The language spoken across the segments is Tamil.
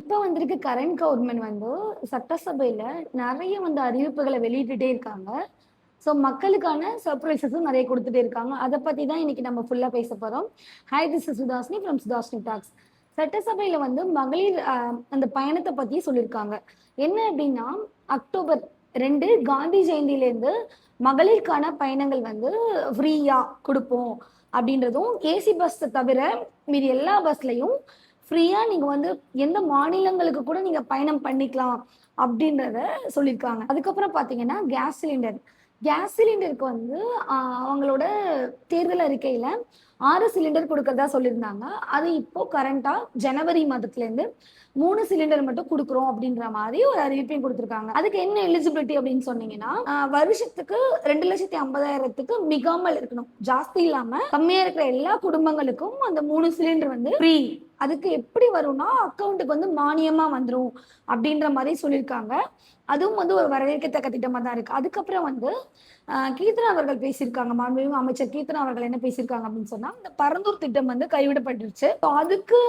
இப்போ வந்திருக்க கரண்ட் கவர்மெண்ட் வந்து சட்டசபையில நிறைய வந்து அறிவிப்புகளை வெளியிட்டுட்டே இருக்காங்க. ஸோ மக்களுக்கான சர்ப்ரைசஸும் நிறைய கொடுத்துட்டே இருக்காங்க. அதை பத்தி தான் இன்னைக்கு நம்ம ஃபுல்லா பேச போறோம். Hi, this is Sudhasni from Sudhasni talks. சட்டசபையில வந்து மகளிர் அந்த பயணத்தை பத்தி சொல்லியிருக்காங்க. என்ன அப்படின்னா, அக்டோபர் 2 காந்தி ஜெயந்தியிலேருந்து மகளிருக்கான பயணங்கள் வந்து ஃப்ரீயா கொடுப்போம் அப்படின்றதும், ஏசி பஸ் தவிர மீதி எல்லா பஸ்லயும் ஃப்ரீயா நீங்க வந்து எந்த மாநிலங்களுக்கு கூட நீங்க பயணம் பண்ணிக்கலாம் அப்படின்றத சொல்லியிருக்காங்க. அதுக்கப்புறம் பாத்தீங்கன்னா கேஸ் சிலிண்டருக்கு வந்து அவங்களோட தேர்தல் அறிக்கையில 6 சிலிண்டர் கொடுக்கறதா சொல்லியிருந்தாங்க. அது இப்போ கரண்டா ஜனவரி மாதத்துல இருந்து 3 சிலிண்டர் மட்டும் கொடுக்குறோம் அப்படின்ற மாதிரி ஒரு அறிவிப்பையும் கொடுத்துருக்காங்க. அதுக்கு என்ன எலிஜிபிலிட்டி அப்படின்னு சொன்னீங்கன்னா, வருஷத்துக்கு 2,50,000க்கு மிகாமல் இருக்கணும். ஜாஸ்தி இல்லாம கம்மியா இருக்கிற எல்லா குடும்பங்களுக்கும் அந்த 3 சிலிண்டர் வந்து ஃப்ரீ. அதுக்கு எப்படி வரும்னா, அக்கௌண்ட்டுக்கு வந்து மானியமா வந்துரும் அப்படின்ற மாதிரி சொல்லியிருக்காங்க. அதுவும் வந்து ஒரு வரவேற்கத்தக்க திட்டமா தான் இருக்கு. அதுக்கப்புறம் வந்து கீர்த்தனா அவர்கள் பேசியிருக்காங்க. மாண்புமிகு அமைச்சர் கீர்த்தனா அவர்கள் என்ன பேசியிருக்காங்க அப்படின்னு சொன்னா, இந்த பரந்தூர் திட்டம் வந்து கைவிடப்பட்டுருச்சு. அதுக்கு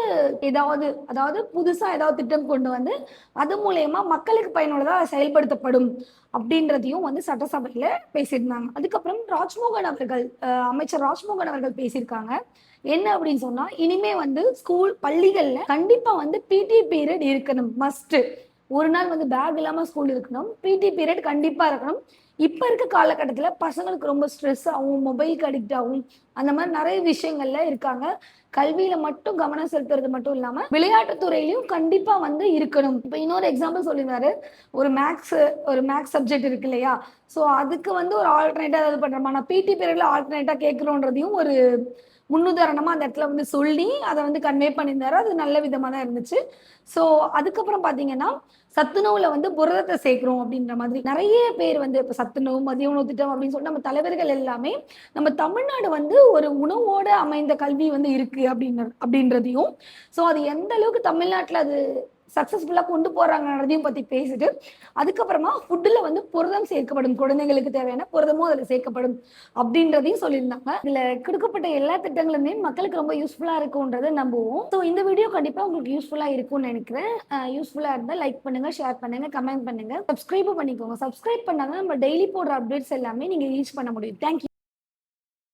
அதாவது புதுசா ஏதாவது திட்டம் கொண்டு வந்து அது மூலயமா மக்களுக்கு பயனுள்ளதா செயல்படுத்தப்படும் அப்படின்றதையும் வந்து சட்டசபையில பேசியிருந்தாங்க. அதுக்கப்புறம் அமைச்சர் ராஜ்மோகன் அவர்கள் பேசியிருக்காங்க. என்ன அப்படின்னு சொன்னா, இனிமே வந்து பள்ளிகள்ல கண்டிப்பா வந்து பிடி பீரியட் இருக்கணும், மஸ்ட். ஒரு நாள் வந்து பேக் இல்லாம ஸ்கூல் இருக்கணும், பிடி பீரியட் கண்டிப்பா இருக்கணும். இப்ப இருக்க காலகட்டத்துல பசங்களுக்கு ரொம்ப ஸ்ட்ரெஸ் ஆகும், மொபைலுக்கு அடிக்ட் ஆகும், அந்த மாதிரி நிறைய விஷயங்கள்ல இருக்காங்க. கல்வியில மட்டும் கவனம் செலுத்துறது மட்டும் இல்லாம விளையாட்டுத் துறையிலையும் கண்டிப்பா வந்து இருக்கணும். இப்ப இன்னொரு எக்ஸாம்பிள் சொல்லியிருந்தாரு. ஒரு மேக்ஸ் சப்ஜெக்ட் இருக்கு இல்லையா, சோ அதுக்கு வந்து ஒரு ஆல்டர்னேட்டா ஏதாவது பண்றோமா, நான் பிடி பீரியட்ல ஆல்டர்னேட்டா கேட்கிறோன்றதையும் ஒரு முன்னுதாரணமா அந்த இடத்துல வந்து சொல்லி அதை வந்து கன்வே பண்ணியிருந்தாரு. அது நல்ல விதமா தான் இருந்துச்சு. ஸோ அதுக்கப்புறம் பார்த்தீங்கன்னா, சத்துணவுல வந்து புரதத்தை சேர்க்கிறோம் அப்படின்ற மாதிரி நிறைய பேர் வந்து இப்போ சத்துணவு, மதிய உணவு திட்டம் அப்படின்னு சொல்லிட்டு நம்ம தலைவர்கள் எல்லாமே நம்ம தமிழ்நாடு வந்து ஒரு உணவோட அமைந்த கல்வி வந்து இருக்கு அப்படின்றதையும், ஸோ அது எந்த அளவுக்கு தமிழ்நாட்டில் அது சக்சஸ்ஃபுல்லா கொண்டு போறாங்கன்றதையும் பத்தி பேசிட்டு, அதுக்கப்புறமா ஃபுட்ல வந்து புரதம் சேர்க்கப்படும், குழந்தைங்களுக்கு தேவையான புரதமும் அதுல சேர்க்கப்படும் அப்படின்றதையும் சொல்லியிருந்தாங்க. இதுல கொடுக்கப்பட்ட எல்லா திட்டங்களுமே மக்களுக்கு ரொம்ப யூஸ்ஃபுல்லா இருக்கும்ன்றதை நம்புவோம். ஸோ இந்த வீடியோ கண்டிப்பா உங்களுக்கு யூஸ்ஃபுல்லா இருக்கும்னு நினைக்கிறேன். யூஸ்ஃபுல்லா இருந்தால் லைக் பண்ணுங்க, ஷேர் பண்ணுங்க, கமெண்ட் பண்ணுங்க, சப்ஸ்கிரைப் பண்ணிக்கோங்க. சப்ஸ்கிரைப் பண்ணாதான் நம்ம டெய்லி போடுற அப்டேட்ஸ் எல்லாமே நீங்க ரீச் பண்ண முடியும். தேங்க்யூ.